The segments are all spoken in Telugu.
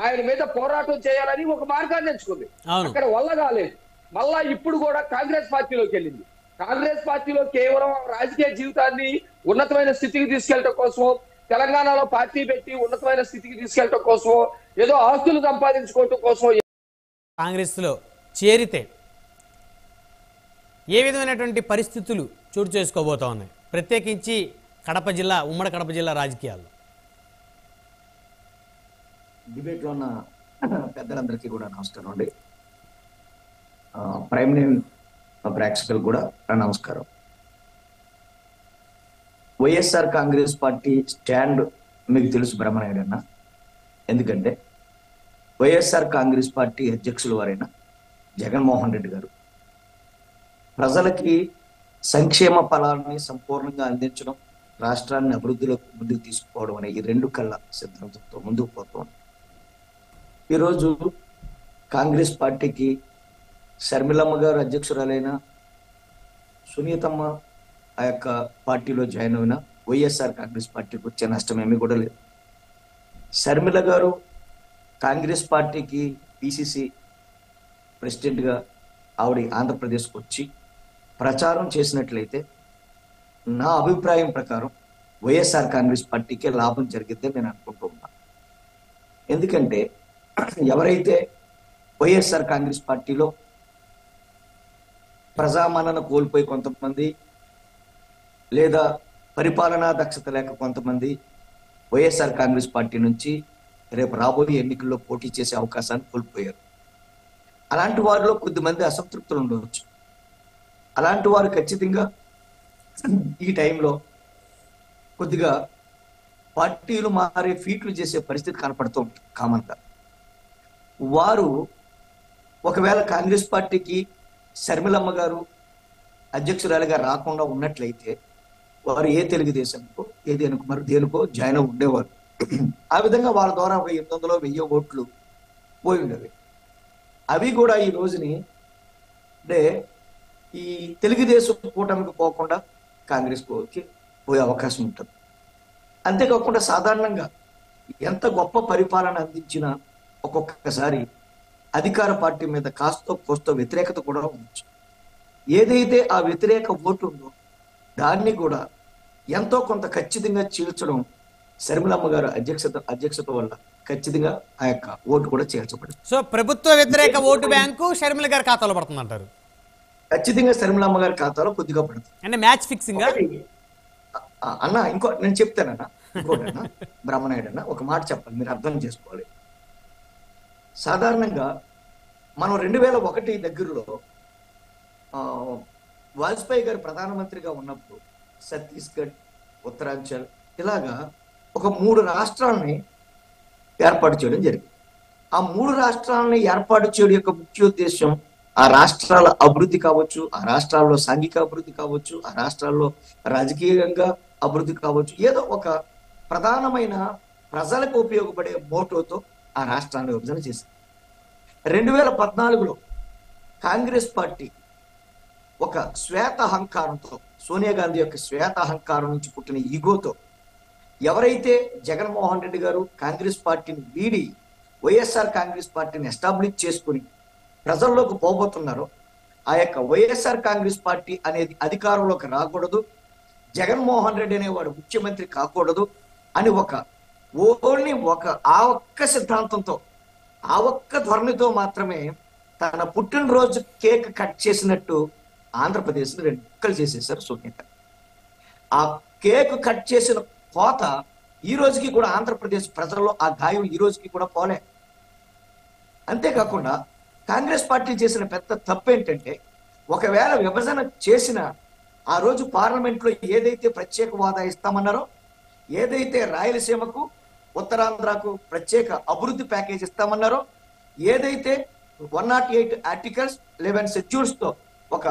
ఆయన మీద పోరాటం చేయాలని ఒక మార్గాన్ని ఎంచుకుంది. అవును. అక్కడ వల్ల కాలేదు. మళ్ళా ఇప్పుడు కూడా కాంగ్రెస్ పార్టీలోకి వెళ్ళింది. కాంగ్రెస్ పార్టీలో కేవలం రాజకీయ జీవితాన్ని ఉన్నతమైన స్థితికి తీసుకెళ్లడం కోసం, తెలంగాణలో పార్టీ పెట్టి ఉన్నతమైన స్థితికి తీసుకెళ్లడం కోసం, ఏదో ఆస్తులు సంపాదించుకోవడం కోసం కాంగ్రెస్లో చేరితే ఏ విధమైనటువంటి పరిస్థితులు చోటు చేసుకోబోతా ఉన్నాయి, ప్రత్యేకించి కడప జిల్లా, ఉమ్మడి కడప జిల్లా రాజకీయాల్లో? డిబేట్లో ఉన్న పెద్దలందరికీ కూడా నమస్కారం అండి. ప్రైమ్ నేమ్ ప్రేక్షకులు కూడా నమస్కారం. వైఎస్ఆర్ కాంగ్రెస్ పార్టీ స్టాండ్ మీకు తెలుసు బ్రహ్మనాయుడు అన్న. ఎందుకంటే వైఎస్ఆర్ కాంగ్రెస్ పార్టీ అధ్యక్షుల వారైన జగన్మోహన్ రెడ్డి గారు ప్రజలకి సంక్షేమ ఫలాలని సంపూర్ణంగా అందించడం, రాష్ట్రాన్ని అభివృద్ధిలోకి ముందుకు తీసుకుపోవడం అనే ఈ రెండు కళ్ళ సిద్ధాంతంతో ముందుకు పోతాం. ఈరోజు కాంగ్రెస్ పార్టీకి షర్మిలమ్మ గారు అధ్యక్షురాలైన, సునీతమ్మ ఆ యొక్క పార్టీలో జాయిన్ అయిన వైఎస్ఆర్ కాంగ్రెస్ పార్టీకి వచ్చే నష్టం ఏమీ కూడా లేదు. షర్మిల గారు కాంగ్రెస్ పార్టీకి పిసిసి ప్రెసిడెంట్గా ఆవిడ ఆంధ్రప్రదేశ్కి వచ్చి ప్రచారం చేసినట్లయితే నా అభిప్రాయం ప్రకారం వైఎస్ఆర్ కాంగ్రెస్ పార్టీకే లాభం జరిగిద్దని నేను అనుకుంటూ ఉన్నాను. ఎందుకంటే ఎవరైతే వైఎస్ఆర్ కాంగ్రెస్ పార్టీలో ప్రజామన్నన కోల్పోయి కొంతమంది, లేదా పరిపాలనా దక్షత లేక కొంతమంది వైఎస్ఆర్ కాంగ్రెస్ పార్టీ నుంచి రేపు రాబోయే ఎన్నికల్లో పోటీ చేసే అవకాశాన్ని కోల్పోయారు. అలాంటి వారిలో కొద్దిమంది అసంతృప్తులు ఉండవచ్చు. అలాంటి వారు ఖచ్చితంగా ఈ టైంలో కొద్దిగా పార్టీలు మారే ఫీట్లు చేసే పరిస్థితి కనపడుతూ ఉంటుంది కామన్గా. వారు ఒకవేళ కాంగ్రెస్ పార్టీకి షర్మిలమ్మ గారు అధ్యక్షురాలిగా రాకుండా ఉన్నట్లయితే వారు ఏ తెలుగుదేశంకో దేనికో జాయిన్ ఉండేవారు. ఆ విధంగా వాళ్ళ ద్వారా ఒక 800-1000 ఓట్లు పోయి ఉండేవి. అవి కూడా ఈ రోజుని అంటే ఈ తెలుగుదేశం కూటమికి పోకుండా కాంగ్రెస్ పోయే అవకాశం ఉంటుంది. అంతేకాకుండా సాధారణంగా ఎంత గొప్ప పరిపాలన అందించినా ఒక్కొక్కసారి అధికార పార్టీ మీద కాస్తో కోస్తో వ్యతిరేకత కూడా ఉండొచ్చు. ఏదైతే ఆ వ్యతిరేక ఓటు ఉందో దాన్ని కూడా ఎంతో కొంత ఖచ్చితంగా చీల్చడం షర్మిలమ్మ గారు అధ్యక్షత వల్ల ఖచ్చితంగా ఆ యొక్క ఓటు కూడా చేర్చబడింది. సో ప్రభుత్వ వ్యతిరేక ఓటు బ్యాంకు షర్మిల గారి ఖాతాలో పడుతుంది అంటారు? ఖచ్చితంగా షర్మిలమ్మ గారి ఖాతాలో కొద్దిగా పడుతుంది. అంటే మ్యాచ్ ఫిక్సింగ్ అన్న. నేను చెప్తానన్నా, ఇంకోటన్నా బ్రహ్మనాయుడు అన్న, ఒక మాట చెప్పాలి, మీరు అర్థం చేసుకోవాలి. సాధారణంగా మనం 2001 దగ్గరలో వాజ్పేయి గారు ప్రధానమంత్రిగా ఉన్నప్పుడు ఛత్తీస్గఢ్, ఉత్తరాంచల్ ఇలాగా ఒక 3 రాష్ట్రాలని ఏర్పాటు చేయడం జరిగింది. ఆ 3 రాష్ట్రాలని ఏర్పాటు చేయడం యొక్క ముఖ్య ఉద్దేశం ఆ రాష్ట్రాల అభివృద్ధి కావచ్చు, ఆ రాష్ట్రాల్లో సాంఘిక అభివృద్ధి కావచ్చు, ఆ రాష్ట్రాల్లో రాజకీయంగా అభివృద్ధి కావచ్చు, ఏదో ఒక ప్రధానమైన ప్రజలకు ఉపయోగపడే మోటోతో ఆ రాష్ట్రాన్ని విభజన చేసింది. 2014లో కాంగ్రెస్ పార్టీ ఒక శ్వేత అహంకారంతో, సోనియా గాంధీ యొక్క శ్వేత అహంకారం నుంచి పుట్టిన ఈగోతో ఎవరైతే జగన్మోహన్ రెడ్డి గారు కాంగ్రెస్ పార్టీని వీడి వైఎస్ఆర్ కాంగ్రెస్ పార్టీని ఎస్టాబ్లిష్ చేసుకుని ప్రజల్లోకి పోబోతున్నారో, ఆ యొక్క వైఎస్ఆర్ కాంగ్రెస్ పార్టీ అనేది అధికారంలోకి రాకూడదు, జగన్మోహన్ రెడ్డి అనేవాడు ముఖ్యమంత్రి కాకూడదు అని ఆ ఒక్క సిద్ధాంతంతో, ఆ ఒక్క ధోరణితో మాత్రమే తన పుట్టినరోజు కేక్ కట్ చేసినట్టు ఆంధ్రప్రదేశ్ని 2 ముక్కలు చేసేసారు సునీత. ఆ కేక్ కట్ చేసిన కోత ఈ రోజుకి కూడా ఆంధ్రప్రదేశ్ ప్రజల్లో ఆ గాయం ఈ రోజుకి కూడా పోలే. అంతేకాకుండా కాంగ్రెస్ పార్టీ చేసిన పెద్ద తప్పు ఏంటంటే, ఒకవేళ విభజన చేసిన ఆ రోజు పార్లమెంట్లో ఏదైతే ప్రత్యేక హోదా ఇస్తామన్నారో, ఏదైతే రాయలసీమకు, ఉత్తరాంధ్రకు ప్రత్యేక అభివృద్ధి ప్యాకేజ్ ఇస్తామన్నారో, ఏదైతే 108 ఆర్టికల్స్ 11 షెడ్యూల్స్ తో ఒక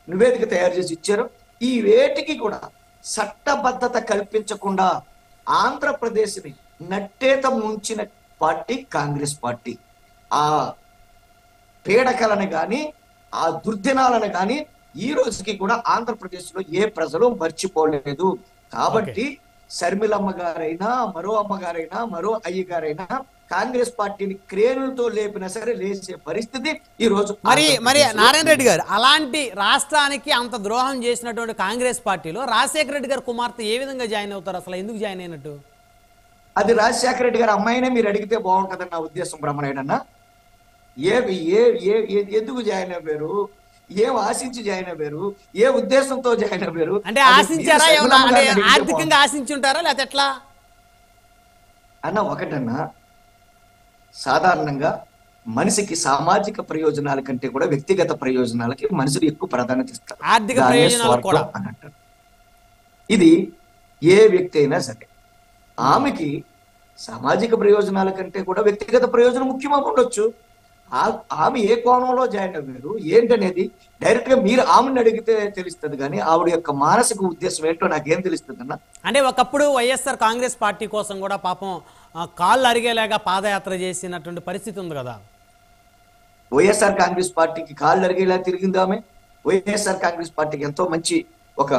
నివేదిక తయారు చేసి ఇచ్చారో, ఈ వేటికి కూడా చట్టబద్ధత కల్పించకుండా ఆంధ్రప్రదేశ్ని నట్టేత ముంచిన పార్టీ కాంగ్రెస్ పార్టీ. ఆ పీడకలను కానీ, ఆ దుర్దినాలను కానీ ఈ రోజుకి కూడా ఆంధ్రప్రదేశ్ లో ఏ ప్రజలు మర్చిపోలేదు. కాబట్టి షర్మిలమ్మ గారైనా, మరో అమ్మగారైనా, మరో అయ్య గారైనా కాంగ్రెస్ పార్టీని క్రేనులతో లేపినా సరే లేచే పరిస్థితి ఈ రోజు మరి ఆంధ్రప్రదేశ్లో నారాయణ రెడ్డి గారు అలాంటి రాష్ట్రానికి అంత ద్రోహం చేసినటువంటి కాంగ్రెస్ పార్టీలో రాజశేఖర రెడ్డి గారి కుమార్తె ఏ విధంగా జాయిన్ అవుతారు? అసలు ఎందుకు జాయిన్ అయినట్టు? అది రాజశేఖర రెడ్డి గారి అమ్మాయినే మీరు అడిగితే బాగుంటుందని నా ఉద్దేశం. బ్రహ్మనాయుడన్న ఎందుకు జాయిన్ అవ్వారు, ఏం ఆశించి జాయిన్ అవ్వారు, ఏ ఉద్దేశంతో జాయిన్ అవ్వారు? అంటే ఆశించారా ఏమన్నా? అంటే ఆర్థికంగా ఆశించి ఉంటారా లేకపోతే ఎట్లా అన్న? ఒకటన్నా, సాధారణంగా మనిషికి సామాజిక ప్రయోజనాల కంటే కూడా వ్యక్తిగత ప్రయోజనాలకి మనుషులు ఎక్కువ ప్రాధాన్యత ఇస్తారు. ఆర్థిక దాన్నే ప్రయోజనాలు స్వార్థం కూడా అని అంటారు. ఇది ఏ వ్యక్తి అయినా సరే, ఆమెకి సామాజిక ప్రయోజనాల కంటే కూడా వ్యక్తిగత ప్రయోజనం ముఖ్యంగా ఉండొచ్చు. ఆమె ఏ కోణంలో జాయిన్ అవ్వారు ఏంటనేది డైరెక్ట్ గా మీరు ఆమెను అడిగితే తెలుస్తుంది, కానీ ఆవిడ యొక్క మానసిక ఉద్దేశం ఏంటో నాకేం తెలుస్తుంది అన్న. అంటే ఒకప్పుడు వైఎస్ఆర్ కాంగ్రెస్ పార్టీ కోసం కూడా పాపం కాళ్ళు అరిగేలాగా పాదయాత్ర చేసినటువంటి పరిస్థితి ఉంది కదా. వైఎస్ఆర్ కాంగ్రెస్ పార్టీకి కాళ్ళు అరిగేలా తిరిగింది ఆమె. వైఎస్ఆర్ కాంగ్రెస్ పార్టీకి ఎంతో మంచి ఒక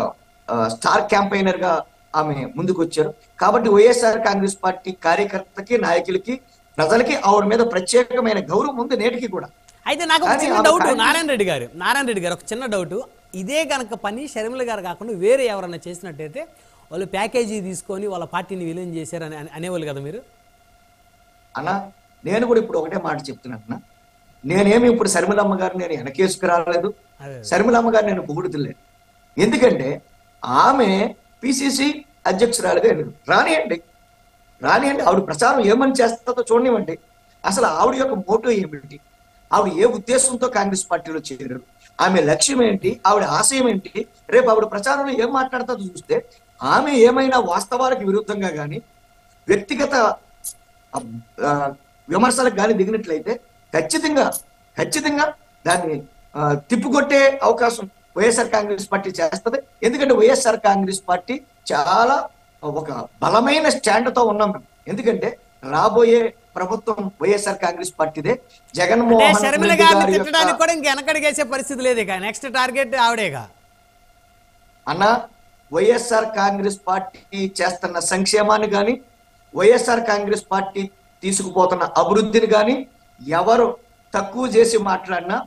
స్టార్ క్యాంపెయినర్ గా ఆమె ముందుకు వచ్చారు. కాబట్టి వైఎస్ఆర్ కాంగ్రెస్ పార్టీ కార్యకర్తకి, నాయకులకి, ప్రజలకి ఆవిడ మీద ప్రత్యేకమైన గౌరవం ఉంది నేటికి కూడా. అయితే నాకు ఒక చిన్న డౌట్ నారాయణ రెడ్డి గారు ఒక చిన్న డౌట్. ఇదే కనుక పని షర్మిల గారు కాకుండా వేరే ఎవరన్నా చేసినట్టయితే వాళ్ళు ప్యాకేజీ తీసుకొని వాళ్ళ పార్టీని విలీనం చేశారని అనేవాళ్ళు కదా మీరు. అన్న నేను కూడా ఇప్పుడు ఒకటే మాట చెప్తున్నాను. నేనేమి ఇప్పుడు షర్మిలమ్మ గారు నేను వెనకేసుకు రాలేదు, షర్మిలమ్మ గారు నేను పొగుడుతులేదు. ఎందుకంటే ఆమె పిసిసి అధ్యక్షురాలుగా వెళ్ళారు. రానియండి, ఆవిడ ప్రచారం ఏమని చేస్తుందో చూడనివ్వండి. అసలు ఆవిడ యొక్క మోటో ఏమిటి, ఆవిడ ఏ ఉద్దేశంతో కాంగ్రెస్ పార్టీలో చేరారు, ఆమె లక్ష్యం ఏంటి, ఆవిడ ఆశయం ఏంటి, రేపు ఆవిడ ప్రచారంలో ఏం మాట్లాడుతుందో చూస్తే ఆమె ఏమైనా వాస్తవాలకు విరుద్ధంగా కానీ వ్యక్తిగత విమర్శలకు కానీ దిగినట్లయితే ఖచ్చితంగా దాన్ని తిప్పుకొట్టే అవకాశం వైఎస్ఆర్ కాంగ్రెస్ పార్టీ చేస్తుంది. ఎందుకంటే వైఎస్ఆర్ కాంగ్రెస్ పార్టీ చాలా ఒక బలమైన స్టాండ్తో ఉన్నాం మేము. ఎందుకంటే రాబోయే ప్రభుత్వం వైఎస్ఆర్ కాంగ్రెస్ పార్టీదే. జగన్మోహన్ షర్మిల గారిని తిట్టడానికి కూడా ఇంక వెనకడిగేసే పరిస్థితి లేదు. ఇక నెక్స్ట్ టార్గెట్ ఆవిడేగా. అన్న వైఎస్ఆర్ కాంగ్రెస్ పార్టీ చేస్తున్న సంక్షేమాన్ని కానీ, వైఎస్ఆర్ కాంగ్రెస్ పార్టీ తీసుకుపోతున్న అభివృద్ధిని కానీ ఎవరు తక్కువ చేసి మాట్లాడినా,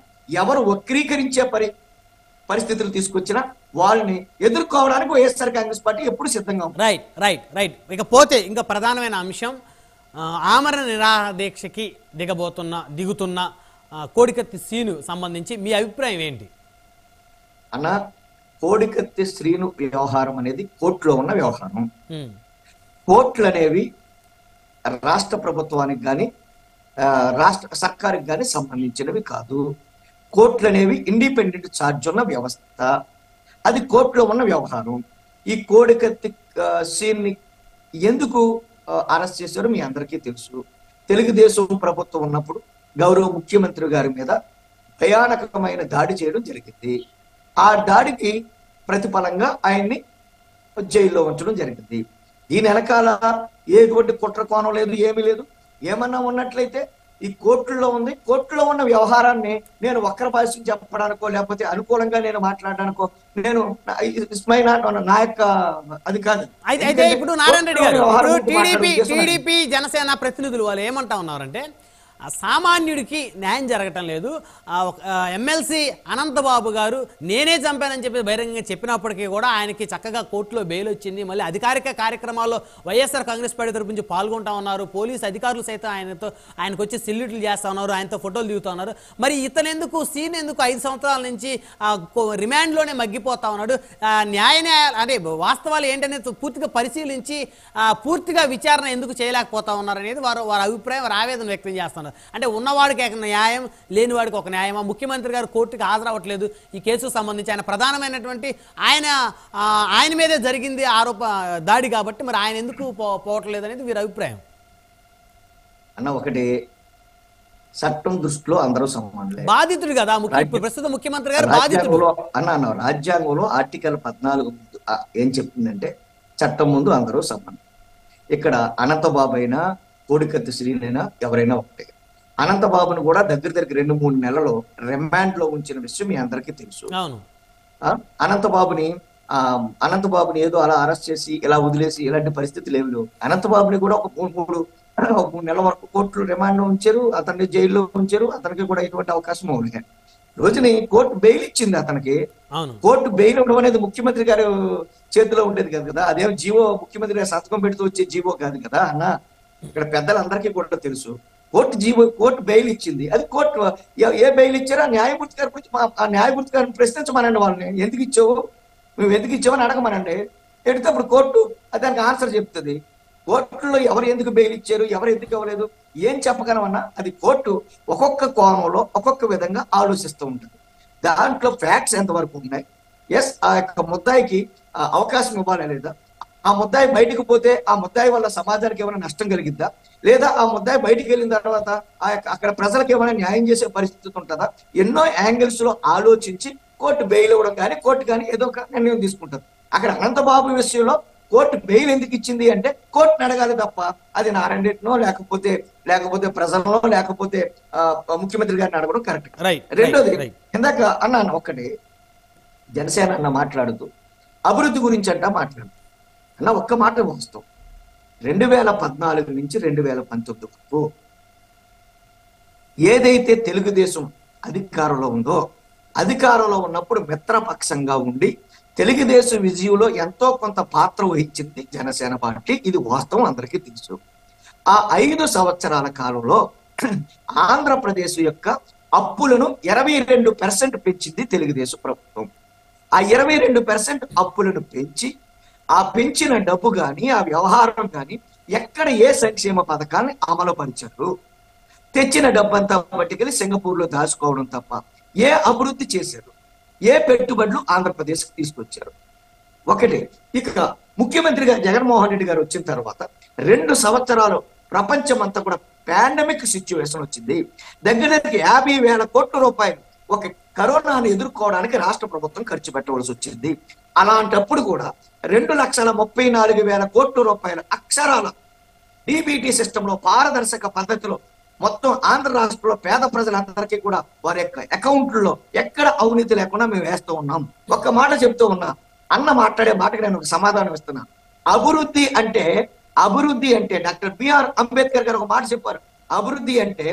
ఎవరు వక్రీకరించే పరిస్థితులు తీసుకొచ్చినా వాళ్ళని ఎదుర్కోవడానికి వైఎస్ఆర్ కాంగ్రెస్ పార్టీ ఎప్పుడు సిద్ధంగా ఉంది. రైట్. ఇకపోతే ఇంకా ప్రధానమైన అంశం, ఆమరణ నిరాదీక్షకి దిగుతున్న కోడికత్తి శ్రీను సంబంధించి మీ అభిప్రాయం ఏంటి అన్న? కోడికత్తి శ్రీను వ్యవహారం అనేది కోర్టులో ఉన్న వ్యవహారం. కోర్టులు అనేవి రాష్ట్ర ప్రభుత్వానికి కానీ రాష్ట్ర సర్కారుకి కానీ సంబంధించినవి కాదు. కోర్టులు అనేవి ఇండిపెండెంట్ ఛార్జ్ ఉన్న వ్యవస్థ. అది కోర్టులో ఉన్న వ్యవహారం. ఈ కోడికత్తి శ్రీని ఎందుకు అరెస్ట్ చేశారో మీ అందరికీ తెలుసు. తెలుగుదేశం ప్రభుత్వం ఉన్నప్పుడు గౌరవ ముఖ్యమంత్రి గారి మీద భయానకమైన దాడి చేయడం జరిగింది. ఆ దాడికి ప్రతిఫలంగా ఆయన్ని జైల్లో ఉంచడం జరిగింది. దీని వెనకాల ఎటువంటి కుట్ర కోణం లేదు, ఏమీ లేదు. ఏమన్నా ఉన్నట్లయితే ఈ కోర్టుల్లో ఉంది. కోర్టులో ఉన్న వ్యవహారాన్ని నేను వక్ర భాషను చెప్పడానికో లేకపోతే అనుకూలంగా నేను మాట్లాడడానికో నేను నా యొక్క అది కాదు. అయితే ఇప్పుడు నారాయణ రెడ్డి గారు, ఇప్పుడు టీడీపీ జనసేన ప్రతినిధులు వాళ్ళు ఏమంటా ఉన్నారంటే సామాన్యుడికి న్యాయం జరగటం లేదు. ఎమ్మెల్సీ అనంతబాబు గారు నేనే చంపానని చెప్పి బహిరంగంగా చెప్పినప్పటికీ కూడా ఆయనకి చక్కగా కోర్టులో బెయిల్ వచ్చింది. మళ్ళీ అధికారిక కార్యక్రమాల్లో వైఎస్ఆర్ కాంగ్రెస్ పార్టీ తరపు నుంచి పాల్గొంటా ఉన్నారు. పోలీసు అధికారులు సైతం ఆయనకు వచ్చి సెల్యూట్లు చేస్తూ ఉన్నారు, ఆయనతో ఫోటోలు దిగుతూ ఉన్నారు. మరి ఇతనెందుకు, సీన్ ఎందుకు 5 సంవత్సరాల నుంచి రిమాండ్లోనే మగ్గిపోతా ఉన్నాడు? అంటే వాస్తవాలు ఏంటనేది పూర్తిగా పరిశీలించి పూర్తిగా విచారణ ఎందుకు చేయలేకపోతా ఉన్నారు అనేది వారి అభిప్రాయం, వారి ఆవేదన వ్యక్తం చేస్తున్నారు. అంటే ఉన్నవాడికి ఒక న్యాయం, లేనివాడికి ఒక న్యాయమా? ముఖ్యమంత్రి గారు కోర్టుకి హాజరవ్వట్లేదు ఈ కేసుకు సంబంధించి. ఆయన ప్రధానమైనటువంటి ఆయన మీదే జరిగింది దాడి కాబట్టి మరి ఆయన ఎందుకు పోవట్లేదు అనేది వీరి అభిప్రాయం. అన్న ఒకటి, చట్టం దృష్టిలో అందరూ సమానులే, బాధితుడు కదా ప్రస్తుత ముఖ్యమంత్రి గారు బాధితుడు. అన్న రాజ్యాంగంలో ఆర్టికల్ 14 ఏం చెప్తుందంటే చట్టం ముందు అందరూ సమానం. ఇక్కడ అనంతబాబు అయినా కోడికత్తి శ్రీనైనా ఎవరైనా ఒకటే. అనంతబాబును కూడా దగ్గర 2-3 నెలలు రిమాండ్ లో ఉంచిన విషయం మీ అందరికీ తెలుసు. అనంతబాబుని ఏదో అలా అరెస్ట్ చేసి ఇలా వదిలేసి ఇలాంటి పరిస్థితులు ఏమి లేవు. అనంతబాబుని కూడా ఒక 3 ఒక 3 నెలల వరకు కోర్టులు రిమాండ్ ఉంచారు, అతన్ని జైల్లో ఉంచారు. అతనికి కూడా ఎటువంటి అవకాశం ఉంది. రోజుని కోర్టు బెయిల్ ఇచ్చింది అతనికి. అవును. కోర్టు బెయిల్ ఇవ్వడం అనేది ముఖ్యమంత్రి గారు చేతిలో ఉండేది కాదు కదా. అదేం జీవో ముఖ్యమంత్రి గారు సంతకం పెడుతూ వచ్చే జీవో కాదు కదా అన్న. ఇక్కడ పెద్దలందరికీ కూడా తెలుసు. కోర్టు బెయిల్ ఇచ్చింది. అది కోర్టు ఏ బెయిల్ ఇచ్చారో ఆ న్యాయమూర్తి గారి గురించి ఆ న్యాయమూర్తి గారిని ప్రశ్నించమనండి. వాళ్ళని ఎందుకు ఇచ్చావు, నువ్వు ఎందుకు ఇచ్చావని అడగమనండి. ఎడితే అప్పుడు కోర్టు దానికి ఆన్సర్ చెప్తుంది. కోర్టులో ఎవరు ఎందుకు బెయిల్ ఇచ్చారు, ఎవరు ఎందుకు ఇవ్వలేదు ఏం చెప్పగలమన్నా అది కోర్టు ఒక్కొక్క కోణంలో ఒక్కొక్క విధంగా ఆలోచిస్తూ ఉంటుంది. దాంట్లో ఫ్యాక్ట్స్ ఎంతవరకు ఉన్నాయి, ఎస్ ఆ యొక్క ముద్దాయికి అవకాశం ఇవ్వాలా లేదా, ఆ ముద్దాయి బయటకు పోతే ఆ ముద్దాయి వల్ల సమాజానికి ఏమైనా నష్టం కలిగిద్దా, లేదా ఆ ముద్దాయి బయటికి వెళ్ళిన తర్వాత అక్కడ ప్రజలకు ఏమైనా న్యాయం చేసే పరిస్థితి ఉంటుందా, ఎన్నో యాంగిల్స్ లో ఆలోచించి కోర్టు బెయిల్ ఇవ్వడం కానీ కోర్టు కానీ ఏదో ఒక నిర్ణయం తీసుకుంటుంది. అక్కడ అనంతబాబు విషయంలో కోర్టు బెయిల్ ఎందుకు ఇచ్చింది అంటే కోర్టును అడగాలి తప్ప అది నారాయణ రెడ్డినో లేకపోతే ప్రజల్లో లేకపోతే ముఖ్యమంత్రి గారిని అడగడం కరెక్ట్. రెండోది ఇందాక అన్నాను ఒక్కటి, జనసేన అన్న మాట్లాడుతూ అభివృద్ధి గురించి మాట్లాడు అన్న ఒక్క మాట వస్తాం. 2014 నుంచి 2019 వరకు ఏదైతే తెలుగుదేశం అధికారంలో ఉందో, అధికారంలో ఉన్నప్పుడు మిత్రపక్షంగా ఉండి తెలుగుదేశం విజయంలో ఎంతో కొంత పాత్ర వహించింది జనసేన పార్టీ. ఇది వాస్తవం, అందరికీ తెలుసు. ఆ 5 సంవత్సరాల కాలంలో ఆంధ్రప్రదేశ్ యొక్క అప్పులను 22% పెంచింది తెలుగుదేశం ప్రభుత్వం. ఆ 22% అప్పులను పెంచి ఆ పెంచిన డబ్బు కానీ ఆ వ్యవహారం కానీ ఎక్కడ ఏ సంక్షేమ పథకాన్ని అమలు పరిచారు, తెచ్చిన డబ్బంతా పట్టుకెళ్ళి సింగపూర్లో దాచుకోవడం తప్ప ఏ అభివృద్ధి చేశారు, ఏ పెట్టుబడులు ఆంధ్రప్రదేశ్ తీసుకొచ్చారు. ఒకటి. ఇక ముఖ్యమంత్రిగా జగన్మోహన్ రెడ్డి గారు వచ్చిన తర్వాత 2 సంవత్సరాలు ప్రపంచం అంతా కూడా పాండమిక్ సిచ్యువేషన్ వచ్చింది. దగ్గరికి 50,000 కోట్ల రూపాయలు ఒక కరోనాను ఎదుర్కోవడానికి రాష్ట్ర ప్రభుత్వం ఖర్చు పెట్టవలసి వచ్చింది. అలాంటప్పుడు కూడా 2,34,000 కోట్ల రూపాయల అక్షరాల డిబిటీ సిస్టమ్ లో పారదర్శక పద్ధతిలో మొత్తం ఆంధ్ర రాష్ట్రంలో పేద ప్రజలందరికీ కూడా వారి యొక్క అకౌంట్లలో ఎక్కడ అవినీతి లేకుండా మేము వేస్తూ ఉన్నాం. ఒక్క మాట చెప్తూ ఉన్నా, అన్న మాట్లాడే మాటకి నేను ఒక సమాధానం ఇస్తున్నా. అభివృద్ధి అంటే డాక్టర్ బిఆర్ అంబేద్కర్ గారు ఒక మాట చెప్పారు. అభివృద్ధి అంటే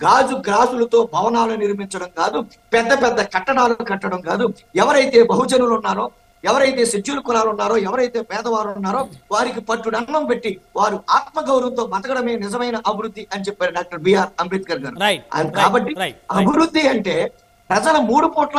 గ్రాజులతో భవనాలు నిర్మించడం కాదు, పెద్ద పెద్ద కట్టడాలు కట్టడం కాదు. ఎవరైతే బహుజనులు ఉన్నారో, ఎవరైతే షెడ్యూల్ కులాలు ఉన్నారో, ఎవరైతే పేదవారు ఉన్నారో వారికి పట్టుడు అన్నం పెట్టి వారు ఆత్మగౌరవంతో బతకడమే నిజమైన అభివృద్ధి అని చెప్పారు డాక్టర్ బిఆర్ అంబేద్కర్ గారు. కాబట్టి అభివృద్ధి అంటే ప్రజల 3 పూట్ల